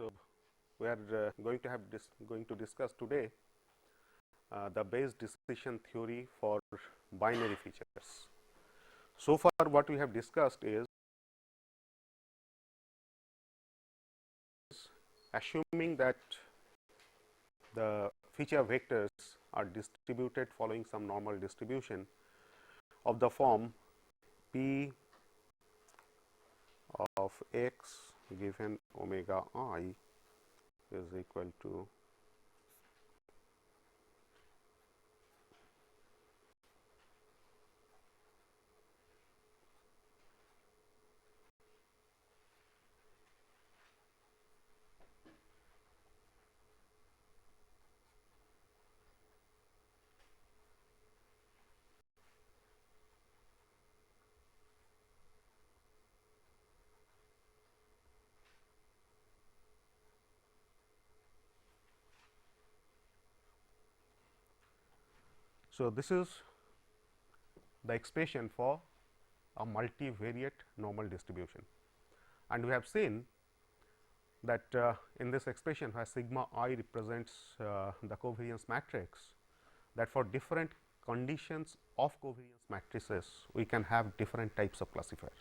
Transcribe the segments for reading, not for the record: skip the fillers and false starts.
So, we are going to discuss today the Bayes decision theory for binary features. So far what we have discussed is assuming that the feature vectors are distributed following some normal distribution of the form P of x given omega I is equal to so this is the expression for a multivariate normal distribution, and we have seen that in this expression where sigma I represents the covariance matrix, that for different conditions of covariance matrices we can have different types of classifier.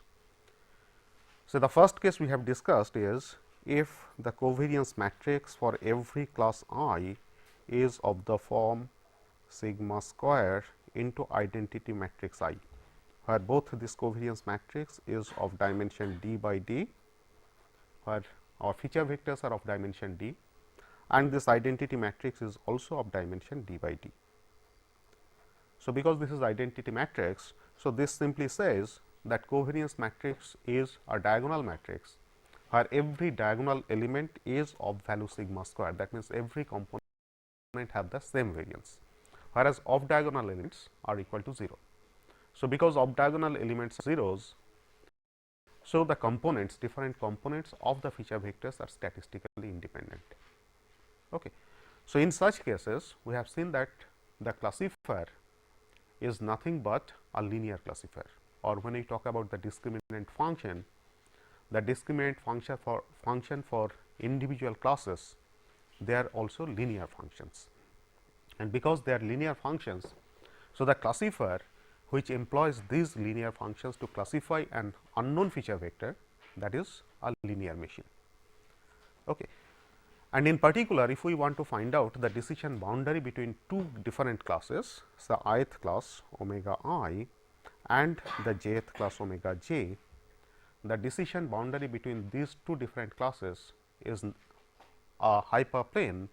So, the first case we have discussed is if the covariance matrix for every class I is of the form sigma square into identity matrix I, where both this covariance matrix is of dimension d by d, where our feature vectors are of dimension d, and this identity matrix is also of dimension d by d. So, because this is identity matrix, so this simply says that covariance matrix is a diagonal matrix, where every diagonal element is of value sigma square. That means, every component have the same variance, whereas off diagonal elements are equal to 0. So, because off diagonal elements are zeros, so the components, different components of the feature vectors are statistically independent. Okay. So, in such cases we have seen that the classifier is nothing but a linear classifier, or when we talk about the discriminant function, the discriminant function for individual classes, they are also linear functions, and because they are linear functions, so the classifier which employs these linear functions to classify an unknown feature vector, that is a linear machine. Okay. And in particular, if we want to find out the decision boundary between two different classes, the ith class omega I and the jth class omega j, the decision boundary between these two different classes is a hyperplane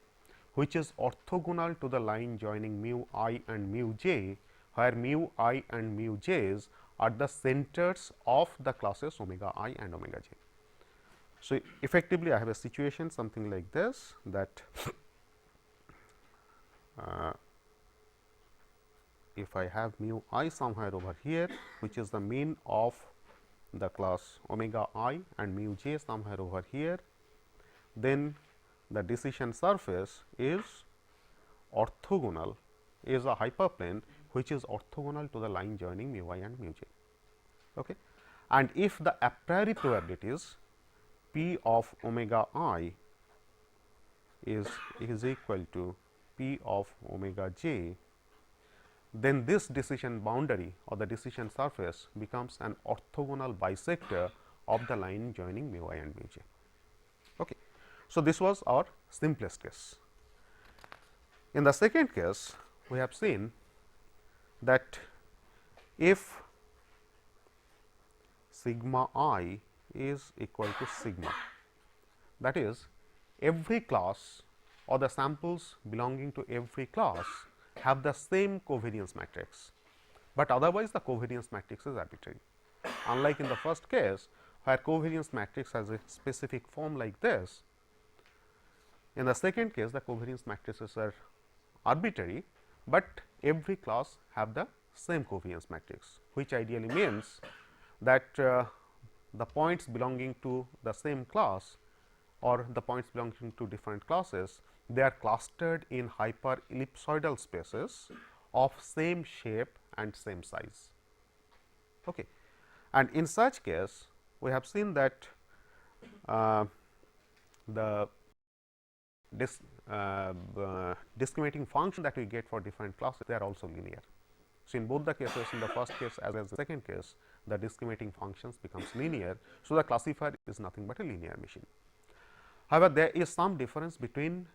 which is orthogonal to the line joining mu I and mu j, where mu I and mu j's are the centers of the classes omega I and omega j. So, effectively I have a situation something like this, that if I have mu I somewhere over here, which is the mean of the class omega I, and mu j somewhere over here, then the decision surface is orthogonal, is a hyperplane which is orthogonal to the line joining mu I and mu j. Okay. And if the a priori probabilities P of omega I is equal to P of omega j, then this decision boundary or the decision surface becomes an orthogonal bisector of the line joining mu I and mu j. Okay. So, this was our simplest case. In the second case, we have seen that if sigma I is equal to sigma, that is, every class or the samples belonging to every class have the same covariance matrix, but otherwise the covariance matrix is arbitrary. Unlike in the first case, where covariance matrix has a specific form like this, in the second case the covariance matrices are arbitrary, but every class have the same covariance matrix, which ideally means that the points belonging to the same class or the points belonging to different classes, they are clustered in hyper ellipsoidal spaces of same shape and same size. Okay. And in such case, we have seen that the dis, discriminating function that we get for different classes, they are also linear. So, in both the cases, in the first case as well as the second case, the discriminating functions becomes linear. So, the classifier is nothing but a linear machine. However, there is some difference between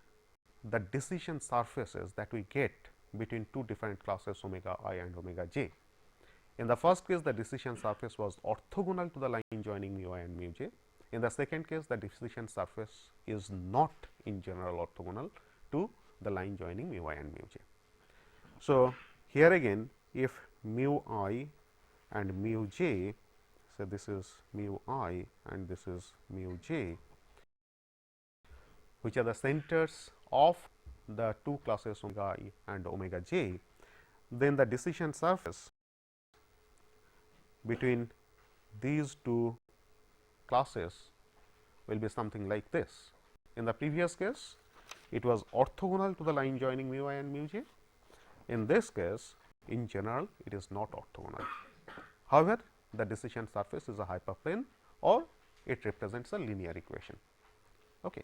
the decision surfaces that we get between two different classes omega I and omega j. In the first case, the decision surface was orthogonal to the line joining mu I and mu j. In the second case, the decision surface is not in general orthogonal to the line joining mu I and mu j. So, here again, if mu I and mu j, so this is mu I and this is mu j, which are the centers of the two classes omega I and omega j, then the decision surface between these two classes will be something like this. In the previous case, it was orthogonal to the line joining mu I and mu j. In this case, in general, it is not orthogonal. However, the decision surface is a hyperplane or it represents a linear equation. Okay.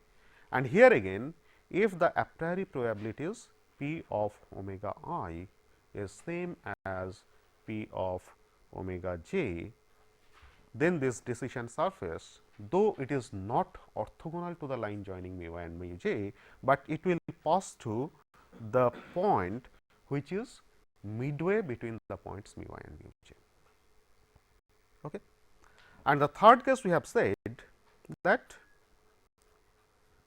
And here again, if the a priori probabilities p of omega I is same as p of omega j, then this decision surface, though it is not orthogonal to the line joining mu I and mu j, but it will pass through the point which is midway between the points mu I and mu j. Okay. And the third case, we have said that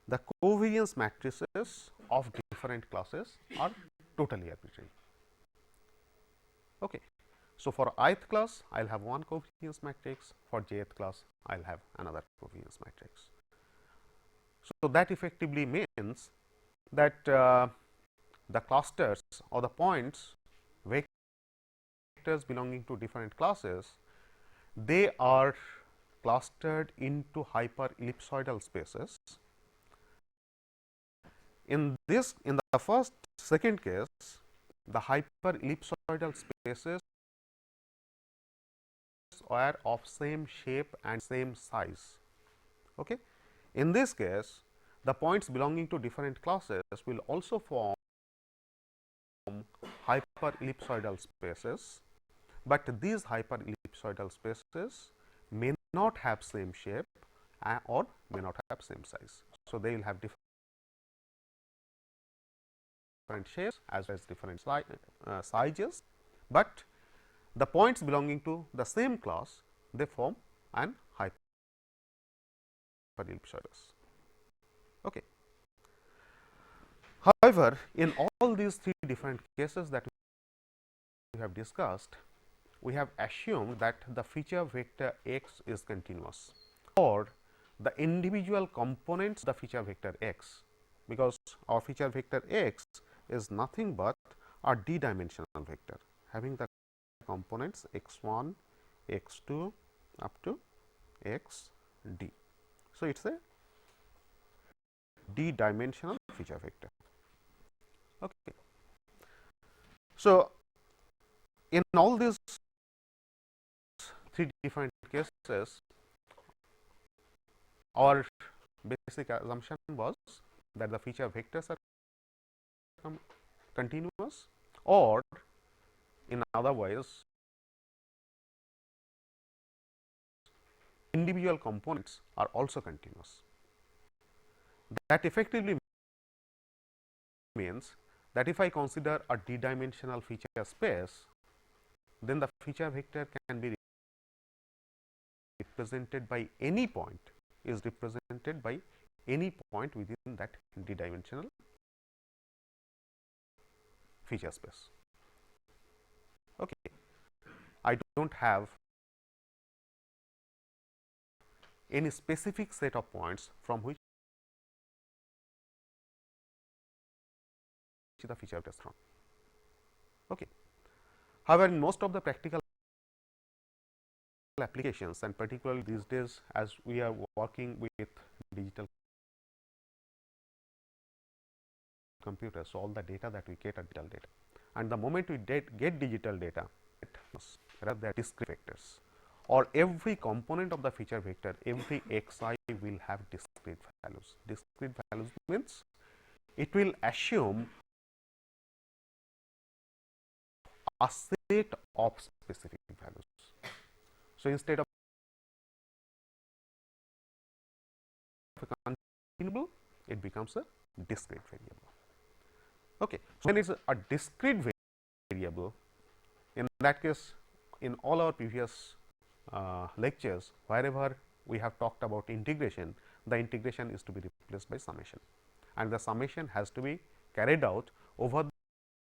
the covariance matrices of different classes are totally arbitrary. Okay. So, for ith class, I will have one covariance matrix, for jth class, I will have another covariance matrix. So, that effectively means that the clusters or the points vectors belonging to different classes, they are clustered into hyperellipsoidal spaces. In the first second case, the hyperellipsoidal spaces are of same shape and same size. Okay. In this case, the points belonging to different classes will also form hyperellipsoidal spaces, but these hyperellipsoidal spaces may not have same shape or may not have same size. So, they will have different shapes as well as different sizes, but the points belonging to the same class, they form an hyperellipsoidus. Okay. However, in all these three different cases that we have discussed, we have assumed that the feature vector x is continuous or the individual components of the feature vector x, because our feature vector x is nothing but a d-dimensional vector having the components x 1, x 2 up to x d. So, it is a d-dimensional feature vector. Okay. So, in all these three different cases, our basic assumption was that the feature vectors are continuous, or in other ways individual components are also continuous. That effectively means that if I consider a d-dimensional feature space, then the feature vector can be represented by any point, is represented by any point within that d-dimensional feature space. Okay. I do not have any specific set of points from which the feature vector is from. Okay. However, in most of the practical applications, and particularly these days as we are working with digital computers, so all the data that we get are digital data, and the moment we get digital data, rather they are discrete vectors, or every component of the feature vector, every xi will have discrete values. Discrete values means it will assume a set of specific values. So, instead of a continuable, it becomes a discrete variable. Okay. So, when it is a discrete variable, in that case, in all our previous lectures, wherever we have talked about integration, the integration is to be replaced by summation, and the summation has to be carried out over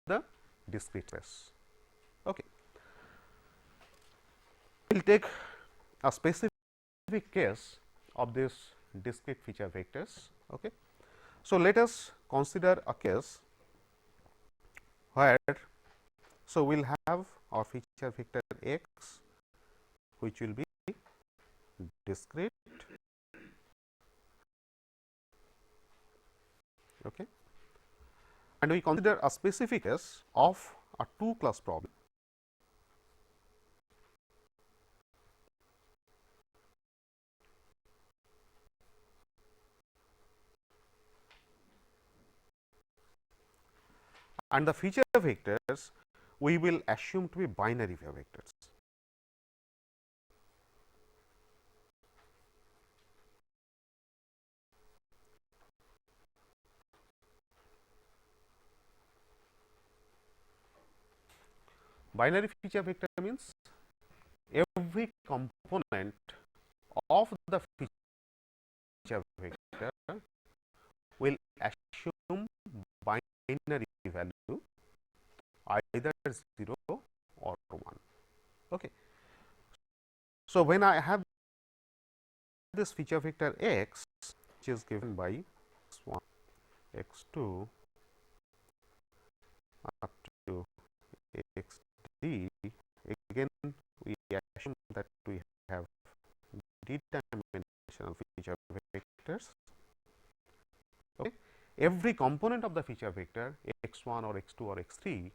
the discrete space. Okay. We will take a specific case of this discrete feature vectors. Okay. So, let us consider a case where, so we will have our feature vector x, which will be discrete. Okay. And we consider a specific case of a 2 class problem. And the feature vectors we will assume to be binary vectors. Binary feature vector means every component of the feature vector will assume binary value either 0 or 1. Okay. So, when I have this feature vector x, which is given by x1, x2 up to xd, again we assume that we have d-dimensional feature vectors. Okay. Every component of the feature vector x1 or x2 or x3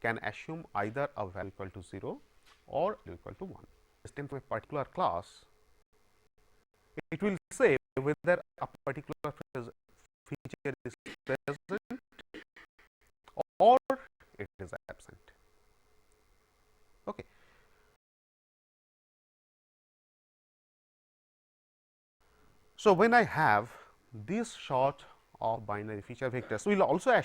can assume either a value equal to 0 or equal to 1. Extend to a particular class, it will say whether a particular feature is present or it is absent. Okay. So, when I have this sort of binary feature vectors, we will also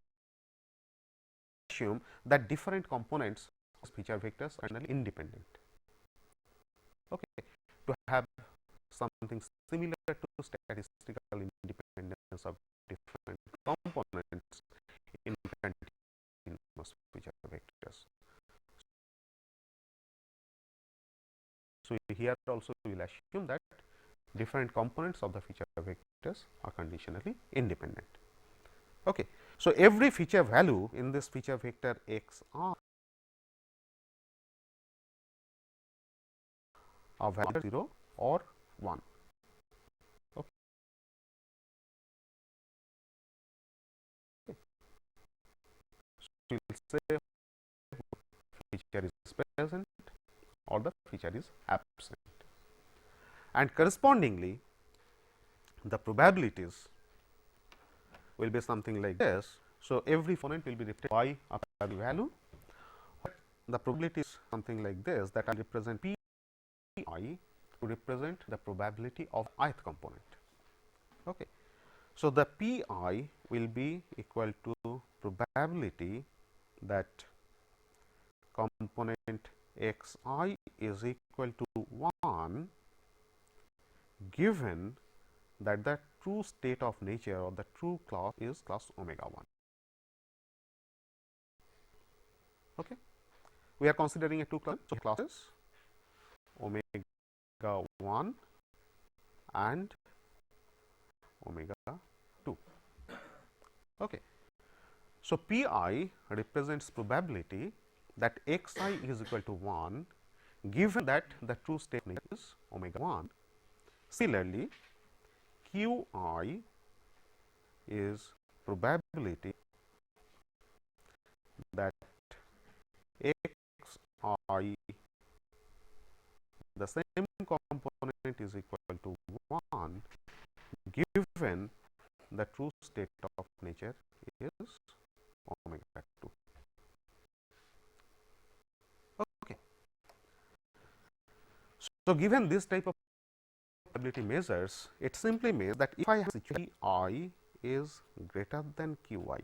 assume that different components of feature vectors are independent. Okay. To have something similar to statistical independence of different components in continuous feature vectors. So, here also we will assume that different components of the feature vectors are conditionally independent. Okay. So, every feature value in this feature vector x r of value 0 or 1. Okay. So, we will say feature is present or the feature is absent, and correspondingly the probabilities will be something like this. So, every component will be represented by a value. The probability is something like this, that I represent p I to represent the probability of ith component. Okay. So, the p I will be equal to probability that component x I is equal to 1, given that the true state of nature or the true class is class omega 1. Okay. We are considering a two classes omega 1 and omega 2. Okay. So, p I represents probability that x I is equal to 1, given that the true state is omega 1. Similarly, q I is probability that x I the same component is equal to 1 given the true state of nature is omega 2. Okay. So, given this type of probability measures, it simply means that if I have situation I is greater than Q I,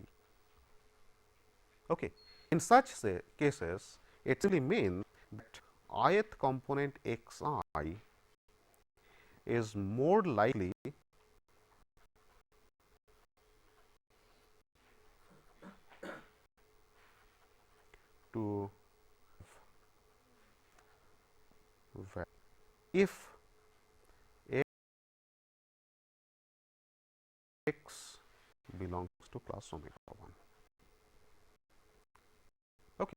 okay. In such cases, it simply means that ith component x I is more likely to if x belongs to class omega 1. Okay.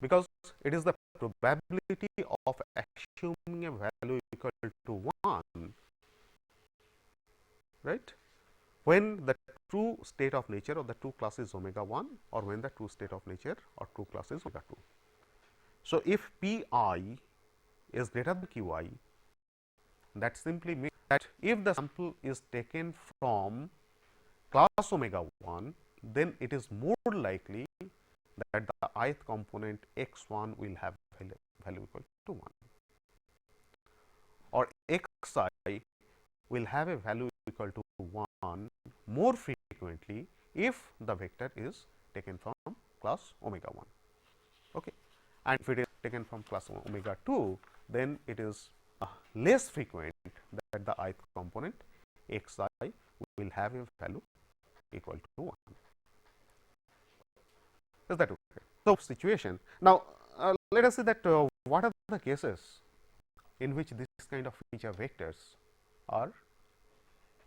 Because it is the probability of assuming a value equal to 1, right, when the true state of nature of the true class is omega 1 or when the true state of nature or true class is omega 2. So, if P I is greater than Q I, that simply means that if the sample is taken from class omega 1, then it is more likely that the ith component x 1 will have value equal to 1, or x I will have a value equal to 1 more frequently if the vector is taken from class omega 1. Okay. And if it is taken from class omega 2, then it is less frequent that the ith component x I will have a value equal to 1. Is that okay? So, situation. Now, let us see that what are the cases in which this kind of feature vectors are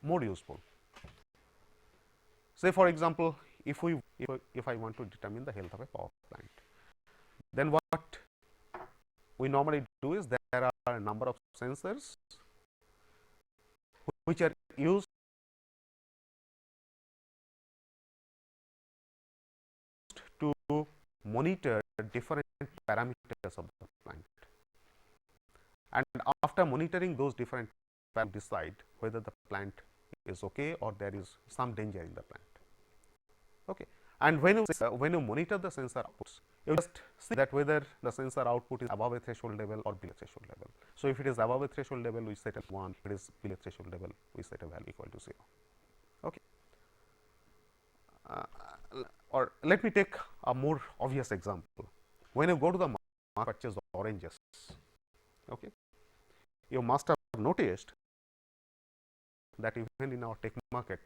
more useful. Say for example, if I want to determine the health of a power plant, then what we normally do is there are a number of sensors which are used to monitor different parameters of the plant, and after monitoring those different parameters, decide whether the plant is okay or there is some danger in the plant. Okay. And when you monitor the sensor outputs, you just see that whether the sensor output is above a threshold level or below threshold level. So, if it is above a threshold level, we set a 1; if it is below threshold level, we set a value equal to 0. Okay. Or let me take a more obvious example. When you go to the market purchase oranges, okay, you must have noticed that even in our tech market,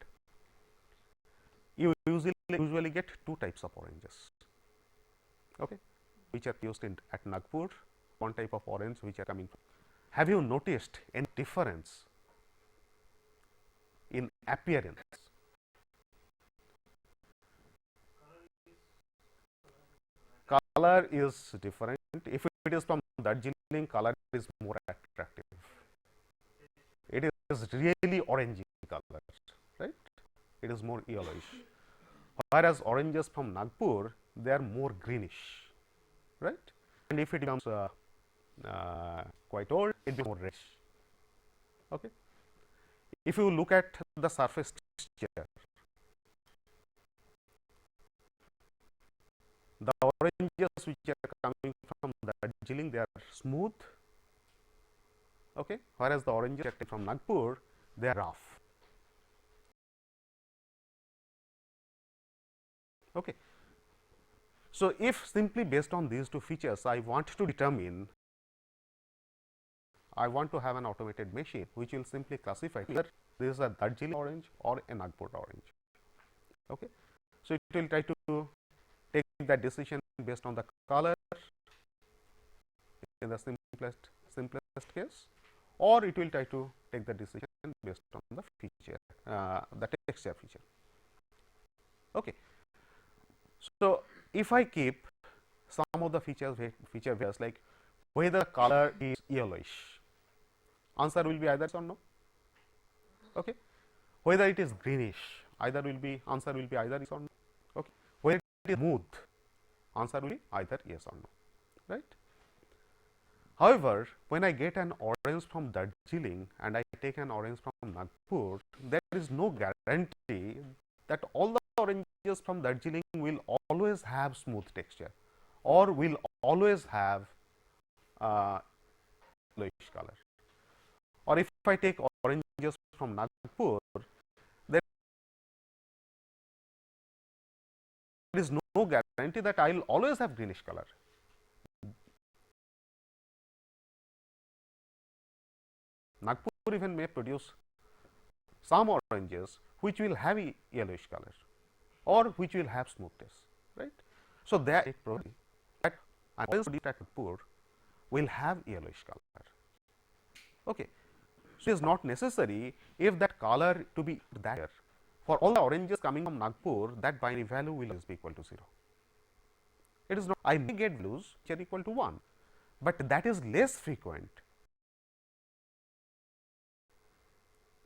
you usually get two types of oranges, okay, which are used at Nagpur, one type of orange which are coming from. Have you noticed any difference in appearance? Color is different. If it is from Darjeeling, color is more attractive. It is really orangey color, right? It is more yellowish. Whereas oranges from Nagpur, they are more greenish, right? And if it becomes quite old, it becomes more reddish. Okay. If you look at the surface texture, the oranges which are coming from Darjeeling, they are smooth, okay, whereas the oranges from Nagpur, they are rough. Okay. So, if simply based on these two features, I want to determine, I want to have an automated machine which will simply classify whether this is a Darjeeling orange or a Nagpur orange. Okay. So, it will try to take that decision based on the color in the simplest case, or it will try to take the decision based on the feature, the texture feature. Okay. So, if I keep some of the features like whether color is yellowish, answer will be either yes or no. Okay. Whether it is greenish, answer will be either yes or no. Okay. Whether it is smooth, answer will be either yes or no, right. However, when I get an orange from Darjeeling and I take an orange from Nagpur, there is no guarantee that all the oranges from Darjeeling will always have smooth texture or will always have yellowish color. Or if I take oranges from Nagpur, there is no guarantee that I will always have greenish color. Nagpur even may produce some oranges which will have a yellowish color or which will have smoothness, right. So, there it probably that an orange produced at Nagpur will have yellowish color. Okay. So, it is not necessary if that color to be that for all the oranges coming from Nagpur, that binary value will always be equal to 0. It is not, I may get values which are equal to 1, but that is less frequent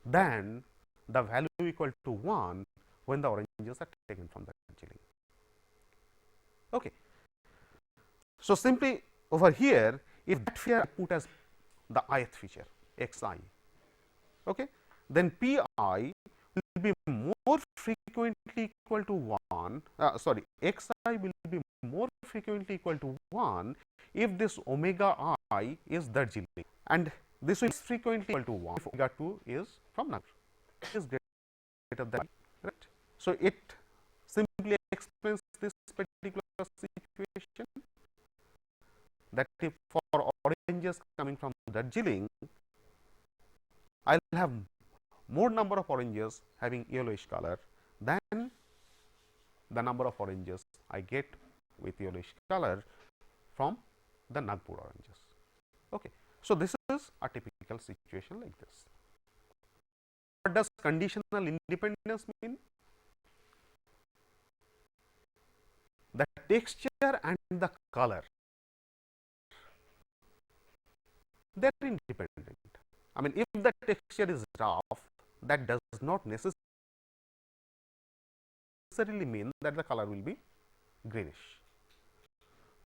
than the value equal to 1 when the oranges are taken from the Darjeeling. Okay. So, simply over here, if that feature I put as the ith feature xi, okay, then pi will be more frequently equal to 1, sorry, xi will be more frequently equal to 1 if this omega I is Darjeeling, and this will be frequently equal to 1 if omega 2 is from Nagpur, is greater than, right. So, it simply explains this particular situation, that if for oranges coming from Darjeeling, I will have more number of oranges having yellowish color than the number of oranges I get with yellowish color from the Nagpur oranges. Okay. So, this is a typical situation like this. What does conditional independence mean? The texture and the color, they are independent. I mean, if the texture is rough, that does not necessarily mean that the color will be greenish,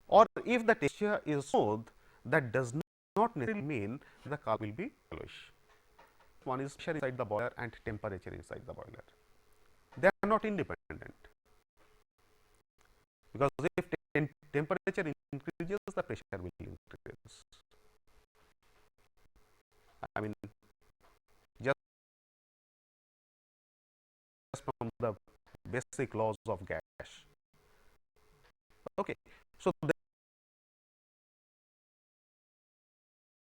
or if the texture is smooth, that does not necessarily mean the color will be yellowish. One is pressure inside the boiler and temperature inside the boiler. They are not independent, because if temperature increases, the pressure will increase. I mean, just from the basic laws of gas. Okay. So,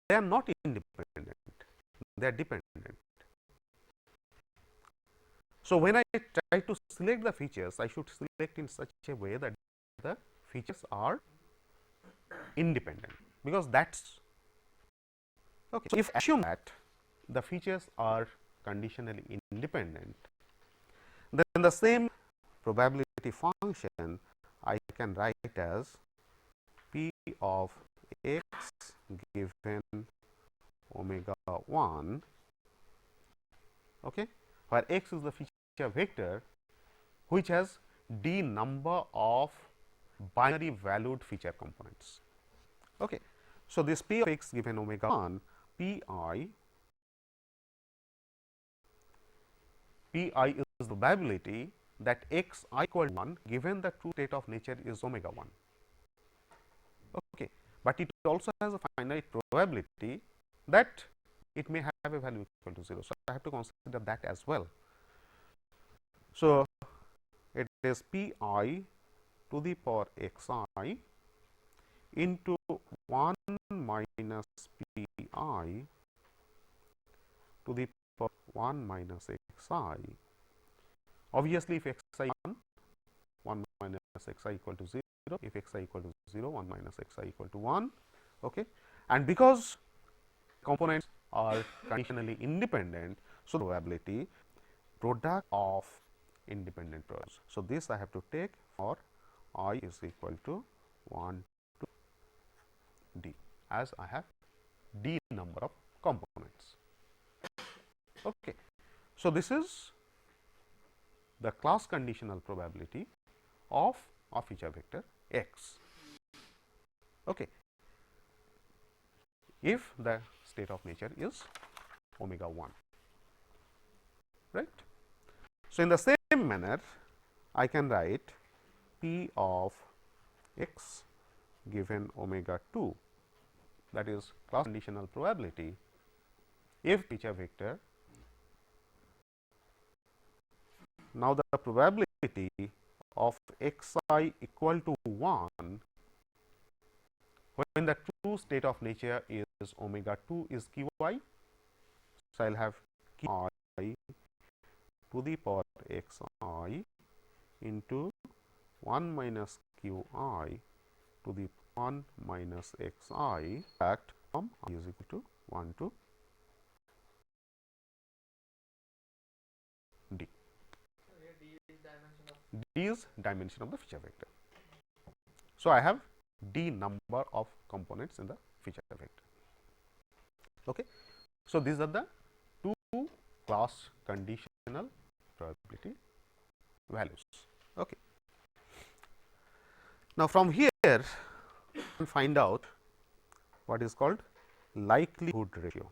they are not independent, they are dependent. So, when I try to select the features, I should select in such a way that the features are independent, because that is okay. So, if I assume that the features are conditionally independent, then the same probability function I can write as p of x given omega 1, okay, where x is the feature vector which has d number of binary valued feature components. Okay. So, this p of x given omega 1 pi is the probability that x I equal to 1 given the true state of nature is omega 1. Okay. But it also has a finite probability that it may have a value equal to 0. So, I have to consider that as well. So, it is pi to the power x I into 1 minus pi to the power 1 minus x I. Obviously, if x I 1 minus x I equal to 0, if x I equal to 0, 1 minus x I equal to 1. Okay. And because components are conditionally independent, so the probability product of independent products. So, this I have to take for I is equal to 1 to d, as I have d number of components. Okay. So, this is the class conditional probability of a feature vector x. Okay. if the state of nature is omega 1, right. So, in the same manner, I can write P of x given omega 2, that is cross conditional probability if feature vector. Now, the probability of x I equal to 1 when the true state of nature is omega 2 is q I. So, I will have q I to the power x I into 1 minus q I to the 1 minus x I fact from I is equal to 1 to d. D is dimension of the feature vector. So, I have d number of components in the feature vector. Okay. So, these are the two class conditional probability values. Okay. Now, from here we find out what is called likelihood ratio.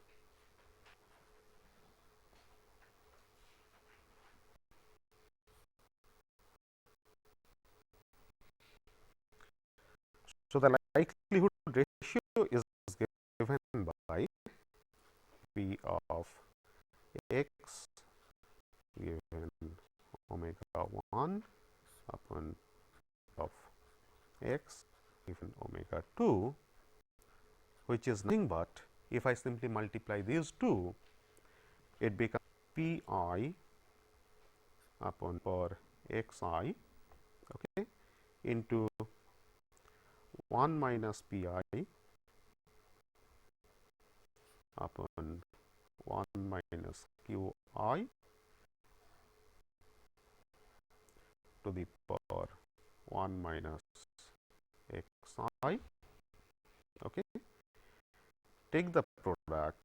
So, the likelihood ratio is given by P of x given omega 1 upon of x given omega 2, which is nothing but if I simply multiply these two, it becomes P I upon power x I, okay, into 1 minus P I upon 1 minus q I to the power 1 minus x I. Okay. Take the product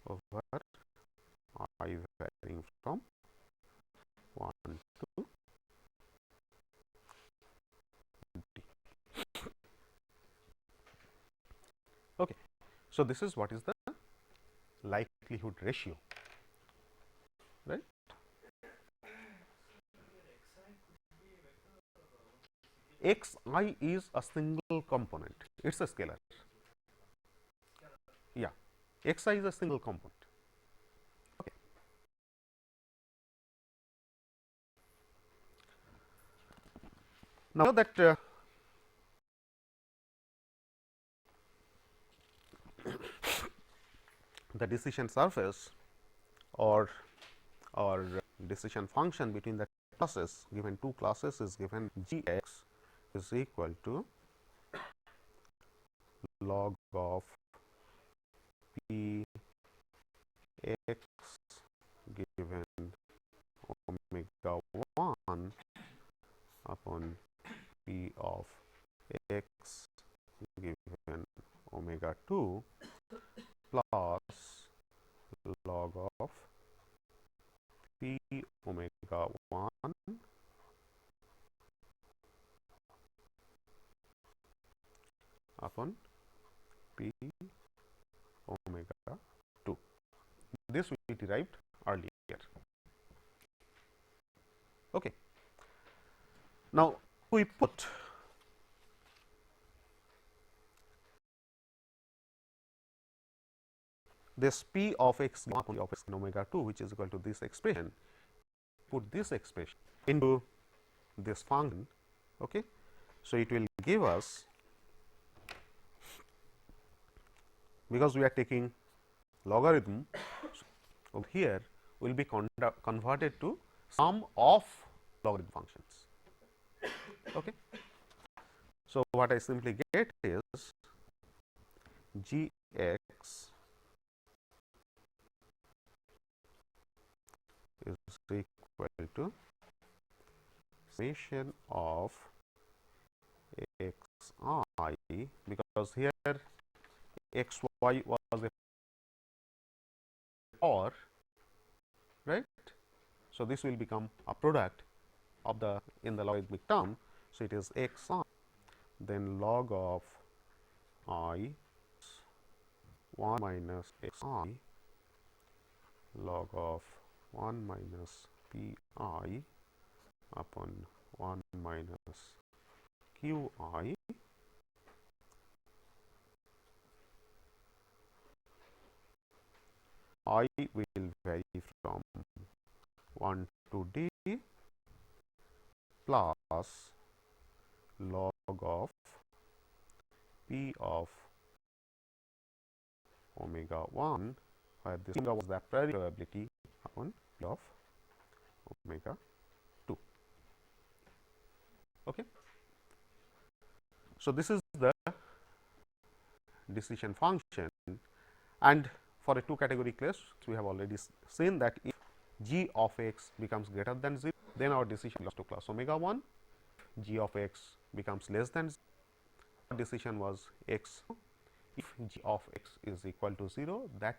over I varying from 1 to d. Okay. So, this is what is the likelihood ratio, right. X I is a single component, it is a scalar. Yeah, x I is a single component. Okay. Now, that the decision surface or decision function between the classes, given two classes, is given g x is equal to log of p x given omega 1 upon p of x given omega 2 plus log of p omega 1 upon p omega 2. This we derived earlier. Okay. Now, we put this p of x upon p of x omega 2, which is equal to this expression, put this expression into this function. Okay. So, it will give us, because we are taking logarithm, so here will be converted to sum of logarithm functions. Okay. So, what I simply get is g x is equal to summation of x I, because here x y was a or, right. So, this will become a product of the in the logarithmic term. So, it is x I then log of I 1 minus x I log of 1 minus p I upon 1 minus q I will vary from 1 to d plus log of p of omega 1, where this omega was the a priori probability upon p of omega 2. Okay. So, this is the decision function, and for a two category case we have already seen that if g of x becomes greater than 0, then our decision belongs to class omega 1. G of x becomes less than 0, our decision was x. If g of x is equal to 0, that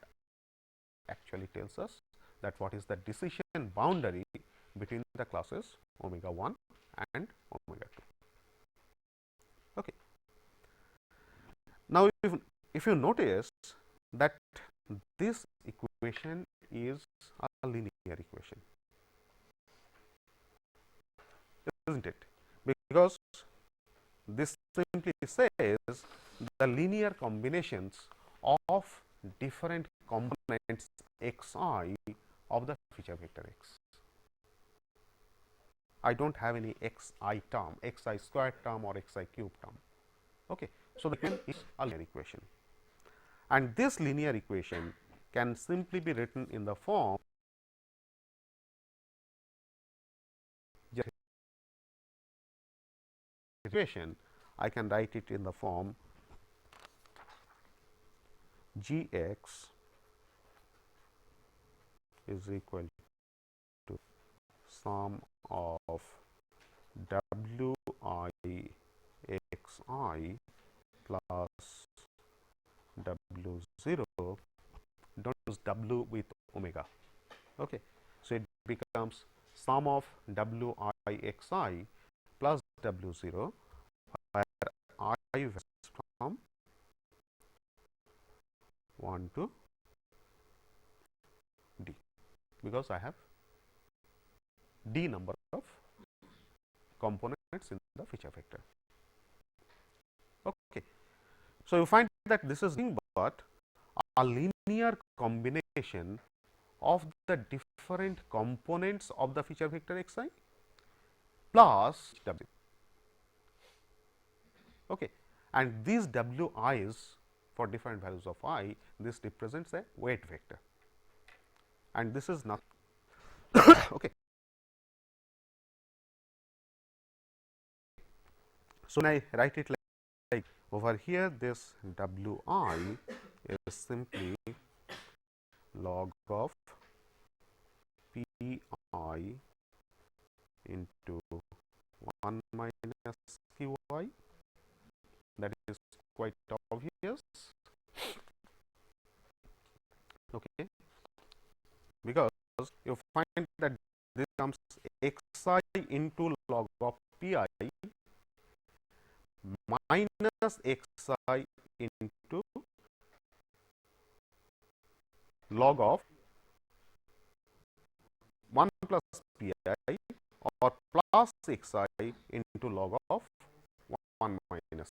actually tells us that what is the decision boundary between the classes omega 1 and omega 2. Okay. Now, if you notice that this equation is a linear equation, isn't it? Because this simply says the linear combinations of different components x I of the feature vector x. I do not have any x I term, x I squared term or x I cube term. Okay. So, the equation is a linear equation, and this linear equation can simply be written in the form equation. I can write it in the form g x is equal to sum of w I x I plus w 0, do not use w with omega. Okay. So, it becomes sum of w I x I plus w 0, where I varies from 1 to d, because I have d number of components in the feature vector. Okay. So, you find that this is nothing but a linear combination of the different components of the feature vector x I plus w. Okay. And these w i's for different values of I, this represents a weight vector, and this is not okay. So, when I write it like over here, this w I is simply log of p I into 1 minus q I, that is quite obvious. Okay. Because you find that this comes x I into log of p I minus x I into log of 1 plus p I or plus x I into log of 1 minus.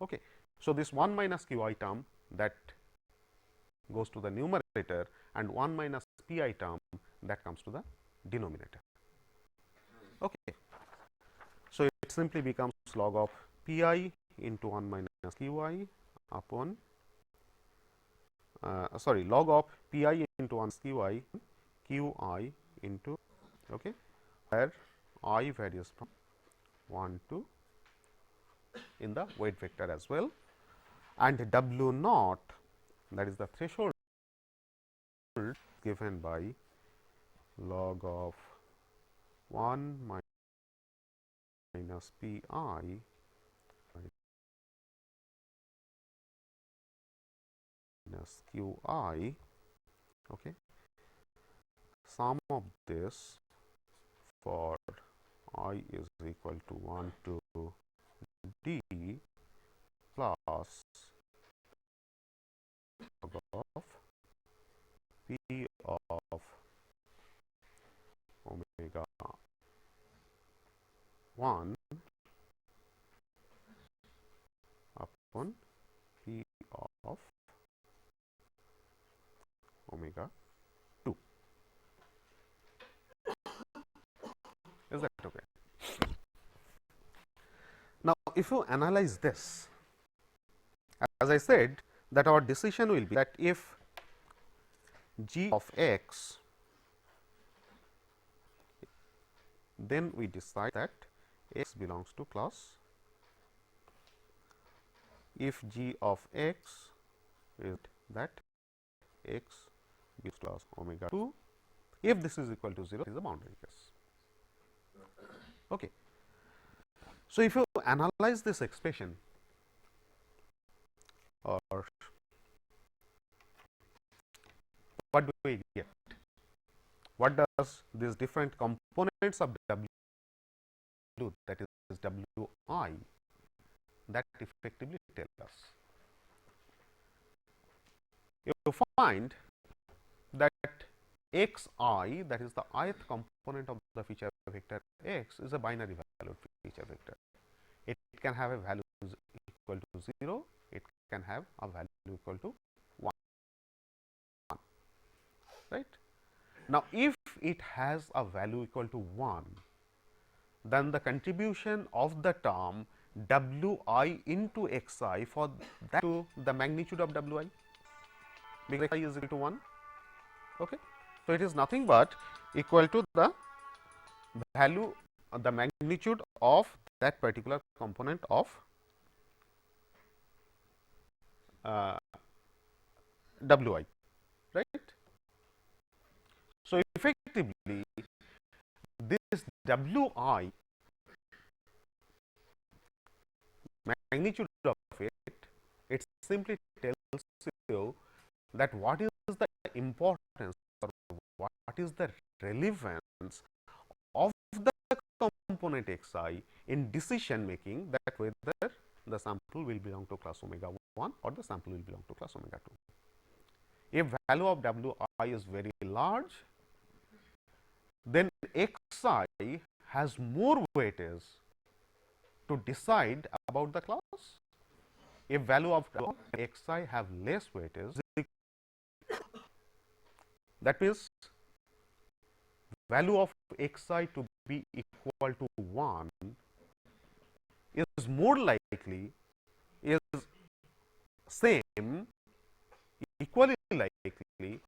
Okay. So, this 1 minus q I term that goes to the numerator, and 1 minus p I term that comes to the denominator. Okay. So, it simply becomes log of p I into 1 minus q I upon log of p I into 1 q I into, okay, where I varies from 1 to in the weight vector as well, and w naught, that is the threshold, given by log of 1 minus p I minus q I. Okay. Sum of this for I is equal to 1 to d plus log of p of omega 1 upon p of omega 2. Is that okay? Now, if you analyze this, as I said, that our decision will be that if g of x, then we decide that x belongs to class. If g of x is that x belongs to class omega 2, if this is equal to 0, it is a boundary case. Okay. So, if you analyze this expression, or what do we get? What does these different components of W, that is W I, that effectively tell us? You find that x I, that is the ith component of the feature vector x, is a binary valued feature vector. It can have a value equal to 0, it can have a value equal to 1, right. Now, if it has a value equal to 1, then the contribution of the term W I into x I for that to the magnitude of W I, because I is equal to 1. Okay. So, it is nothing but equal to the value, the magnitude of that particular component of W I, right. So, effectively this W I, magnitude of it simply tells you that what is the importance or what is the relevance of the component x I in decision making, that whether the sample will belong to class omega 1 or the sample will belong to class omega 2. If value of W I is very large, then x I has more weightage to decide about the class. If value of x I have less weightage, that means value of x I to be equal to 1 is more likely, is same, equally likely,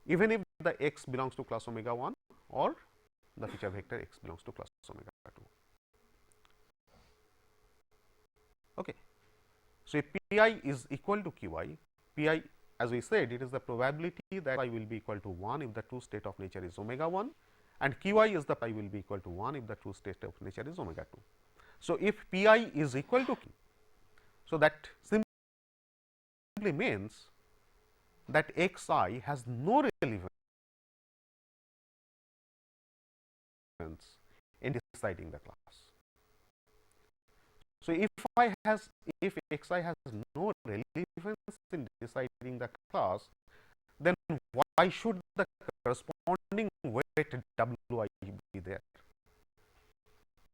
even if the x belongs to class omega 1 or the feature vector x belongs to class omega 2. Okay. So, if P I is equal to Q I, P I, as we said, it is the probability that I will be equal to 1 if the true state of nature is omega 1, and Q I is the I will be equal to 1 if the true state of nature is omega 2. So, if P I is equal to Q, so that simply means that x I has no relevance in deciding the class. So, if x I has no relevance in deciding the class, then why should the corresponding weight W I be there?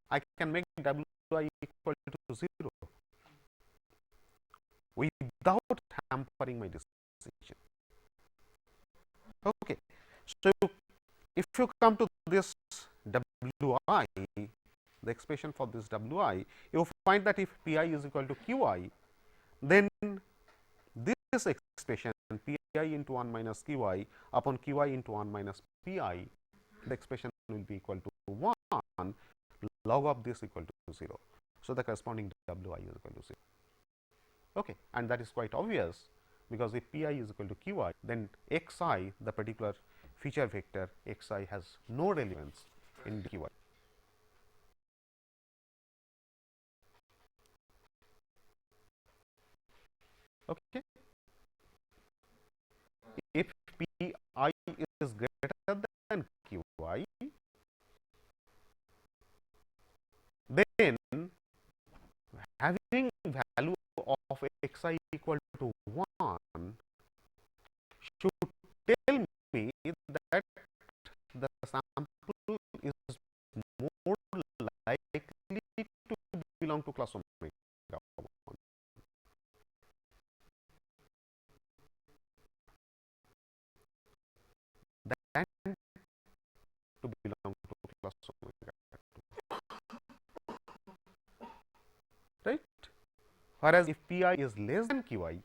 I can make W I equal to 0 without hampering my decision. Okay. So, if you come to this W I, the expression for this W I, you find that if P I is equal to Q I, then this expression P I into 1 minus Q I upon Q I into 1 minus P I, the expression will be equal to 1, log of this equal to 0. So, the corresponding W I is equal to 0. Okay. And that is quite obvious, because if P I is equal to Q I, then x I, the particular feature vector x I, has no relevance in Q I. Okay. If P I is greater than Q I, then sample is more likely to belong to class omega 1 than to belong to class omega 2, right. Whereas, if Pi is less than Qi,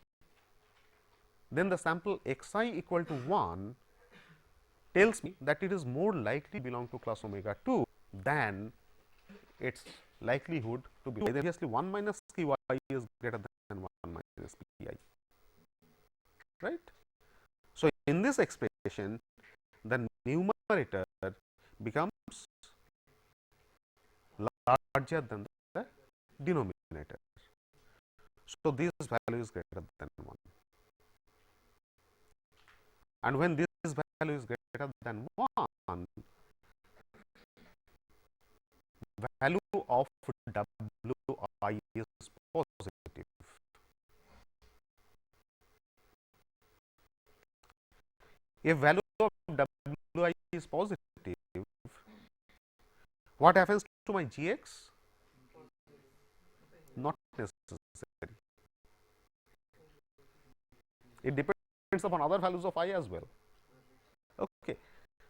then the sample xi equal to 1 tells me that it is more likely to belong to class omega 2 than its likelihood to be. Obviously, 1 minus Qi is greater than 1 minus Pi, right. So, in this expression, the numerator becomes larger than the denominator. So, this value is greater than 1, and when this value is greater than 1, value of Wi is positive. If value of Wi is positive, what happens to my Gx? Not necessary. It depends upon other values of I as well. Okay.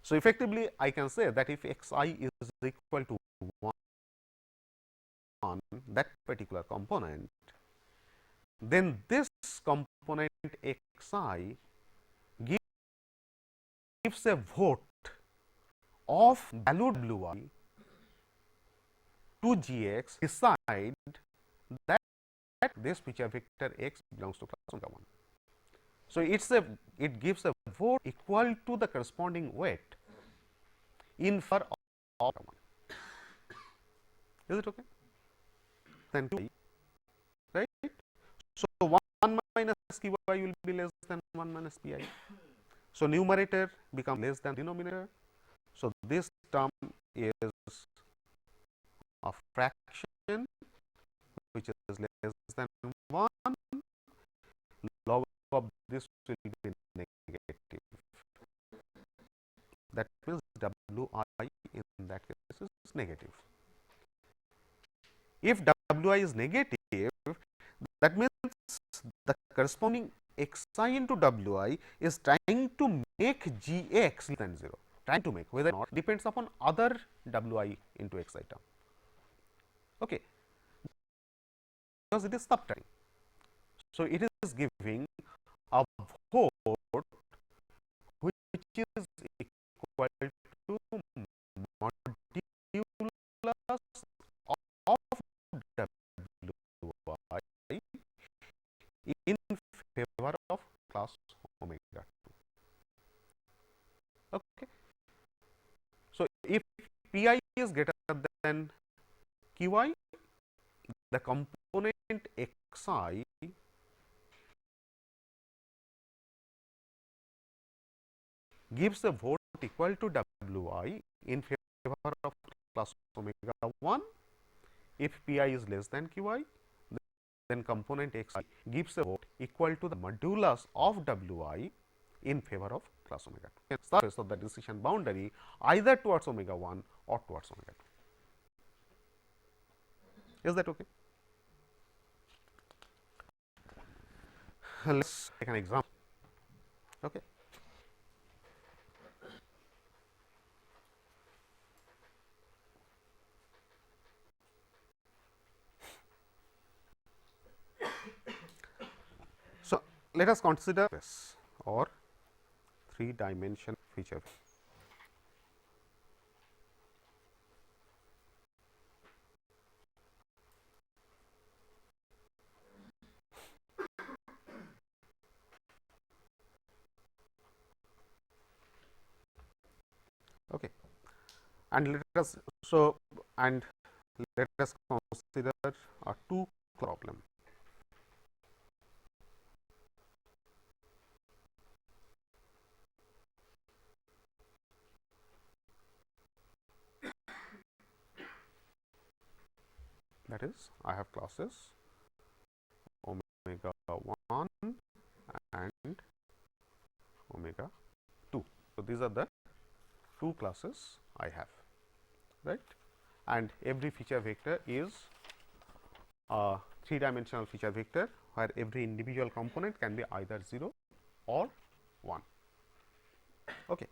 So, effectively I can say that if xi is equal to 1, that particular component, then this component xi gives a vote of value Wi to Gx decide that this feature vector x belongs to class omega 1. So, it gives a vote equal to the corresponding weight in favor of 1. Is it okay? Then 2, right. So, 1 minus Qi will be less than 1 minus Pi. So, numerator becomes less than denominator. So, this term is a fraction which is less than 1, log of this will be negative. That means Wi in that case is negative. If Wi is negative, that means the corresponding xi into Wi is trying to make Gx less than 0, trying to make, whether or not depends upon other Wi into xi term. Okay. Because it is subtracting. So, it is giving a vote which is equal to modulus of Wi in favor of class omega 2. Okay. So, if Pi is greater than Qi, the component xi gives a vote equal to Wi in favor of class omega 1. If Pi is less than Qi, then component xi gives a vote equal to the modulus of Wi in favor of class omega 2. Surface of the decision boundary either towards omega 1 or towards omega 2. Is that okay? Let us take an example. Okay. So, let us consider this or 3-dimensional feature. Okay. And let us let us consider a 2 problem. That is, I have classes omega 1 and omega 2. So, these are the 2 classes I have, right, and every feature vector is a 3-dimensional feature vector, where every individual component can be either 0 or 1. Okay.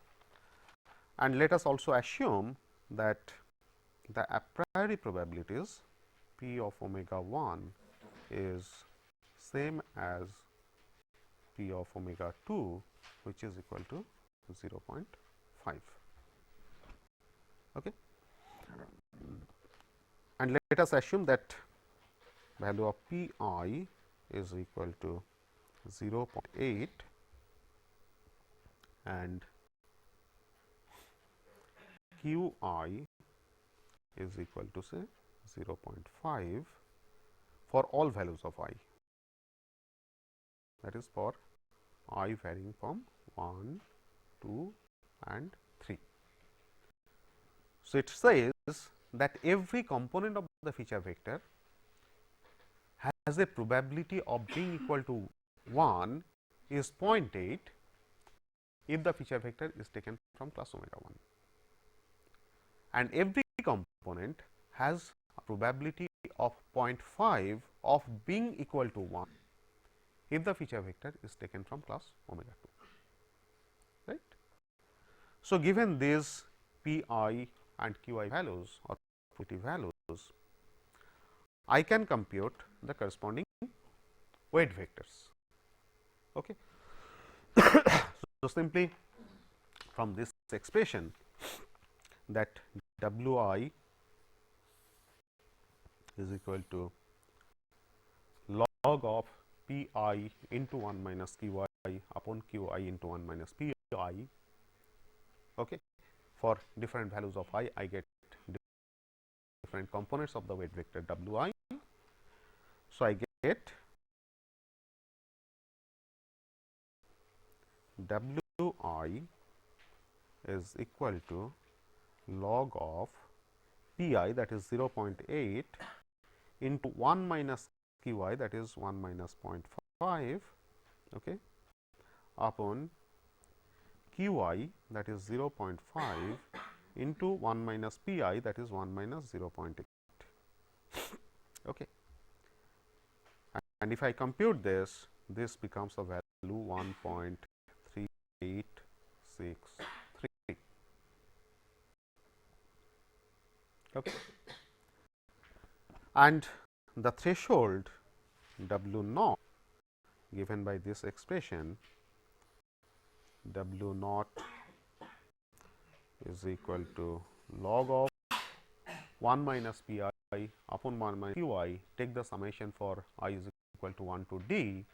And let us also assume that the a priori probabilities p of omega 1 is same as p of omega 2, which is equal to 0.5. Okay. And let us assume that value of p I is equal to 0.8 and q I is equal to say 0.5 for all values of I, that is for I varying from 1, 2 and 3. So, it says that every component of the feature vector has a probability of being equal to 1 is 0.8 if the feature vector is taken from class omega 1, and every component has a probability of 0.5 of being equal to 1 if the feature vector is taken from class omega 2, right. So, given these p I and q I values or probability values, I can compute the corresponding weight vectors. Okay. So, simply from this expression that W I is equal to log of p I into 1 minus q I upon q I into 1 minus p I. Okay. For different values of I get different components of the weight vector W I. So, I get W I is equal to log of p I, that is 0.8 into 1 minus q I, that is 1 minus 0.5, okay, upon q I, that is 0.5 into 1 minus p I, that is 1 minus 0.8. Okay. And if I compute this, this becomes a value 1.3863. Okay. And the threshold W naught given by this expression, W naught is equal to log of 1 minus p I upon 1 minus q I, take the summation for I is equal to 1 to d,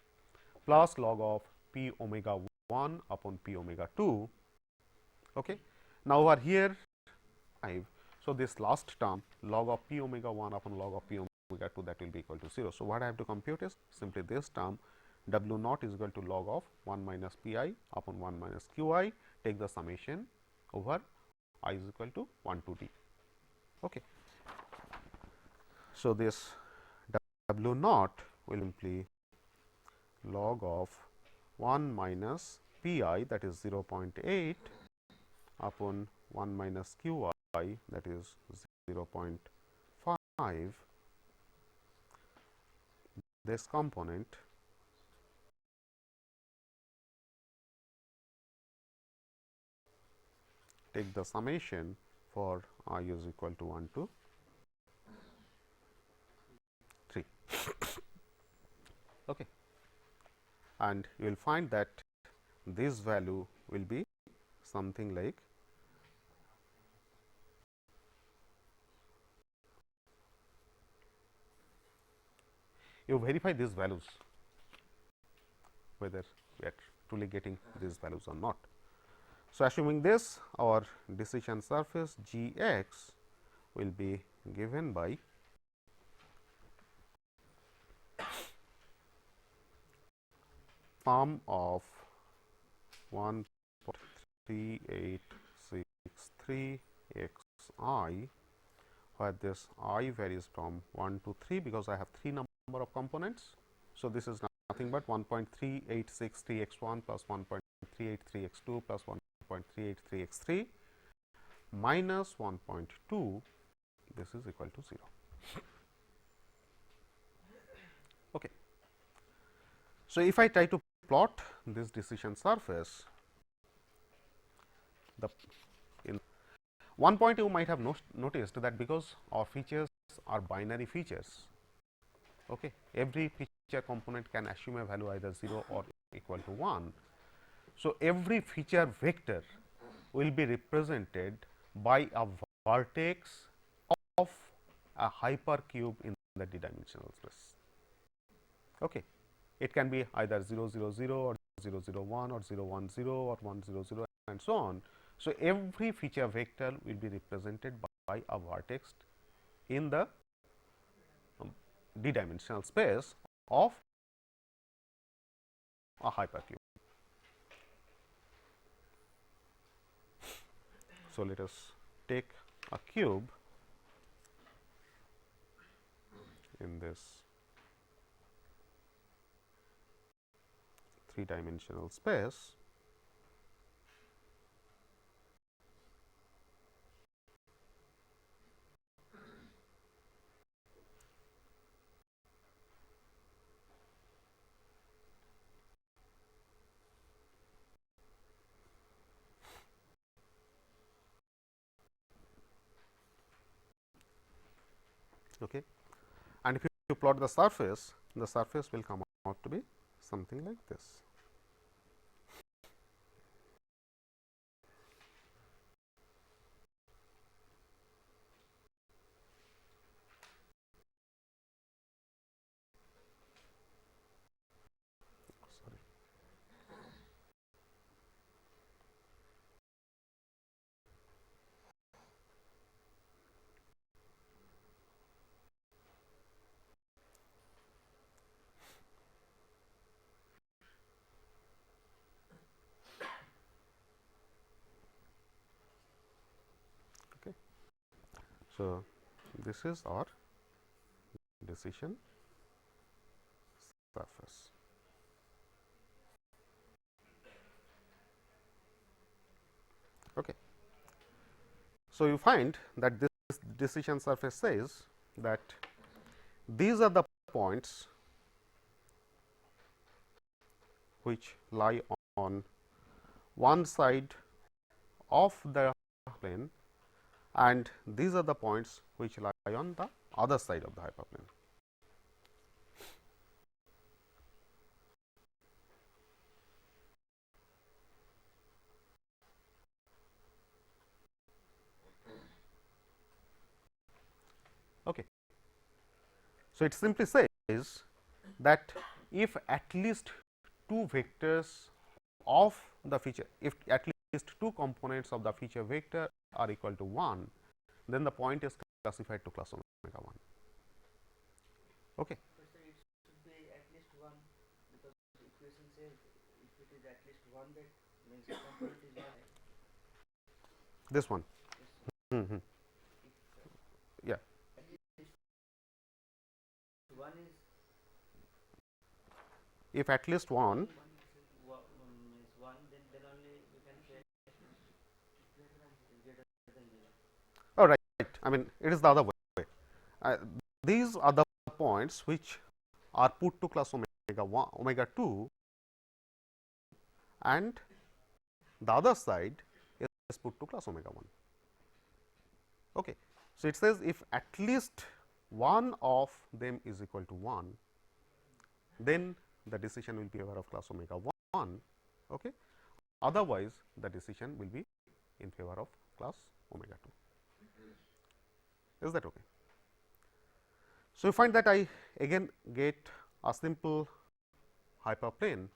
plus log of p omega 1 upon p omega 2. Okay. Now, over here 5. So, this last term log of p omega 1 upon log of p omega 2, that will be equal to 0. So, what I have to compute is simply this term W naught is equal to log of 1 minus p I upon 1 minus q I, take the summation over I is equal to 1 to d. Okay. So, this W naught will simply log of 1 minus p I, that is 0.8 upon 1 minus q I, that is 0.5, this component take the summation for I is equal to 1 to 3. Okay. And you will find that this value will be something like you verify these values whether we are truly getting these values or not. So, assuming this, our decision surface G x will be given by sum of 1.3863 x I, where this I varies from 1 to 3, because I have 3 number of components. So, this is nothing but 1.3863 x 1 plus 1.383 x 2 plus 1.383 x 3 minus 1.2, this is equal to 0. Okay. So, if I try to plot this decision surface, the in one point you might have noticed that because our features are binary features, okay, every feature component can assume a value either 0 or equal to 1. So, every feature vector will be represented by a vertex of a hypercube in the d-dimensional space. Okay. It can be either 0 0 0 or 0 0 1 or 0 1 0 or 1 0 0 and so on. So, every feature vector will be represented by a vertex in the d-dimensional space of a hypercube. So, let us take a cube in this 3-dimensional space. Okay. And if you plot the surface will come out to be something like this. Sorry. Okay. So, this is our decision surface. Okay. So, you find that this decision surface says that these are the points which lie on one side of the plane, and these are the points which lie on the other side of the hyperplane. Okay. So, it simply says that if at least two vectors of the feature, if at least two components of the feature vector are equal to 1, then the point is classified to class omega 1. Okay. But sir, it should be at least 1, because equation says if it is at least 1, that means the component is 1. This one. Yes, Mm-hmm. Yeah. at least 1 is If at least one, means 1, then only we can say greater than 0. oh right. I mean, it is the other way. These are the points which are put to class omega 1, omega 2, and the other side is put to class omega 1. Okay. So, it says if at least one of them is equal to 1, then the decision will be in favor of class omega 1. Okay. Otherwise, the decision will be in favor of class omega 2. Is that okay? So, you find that I again get a simple hyperplane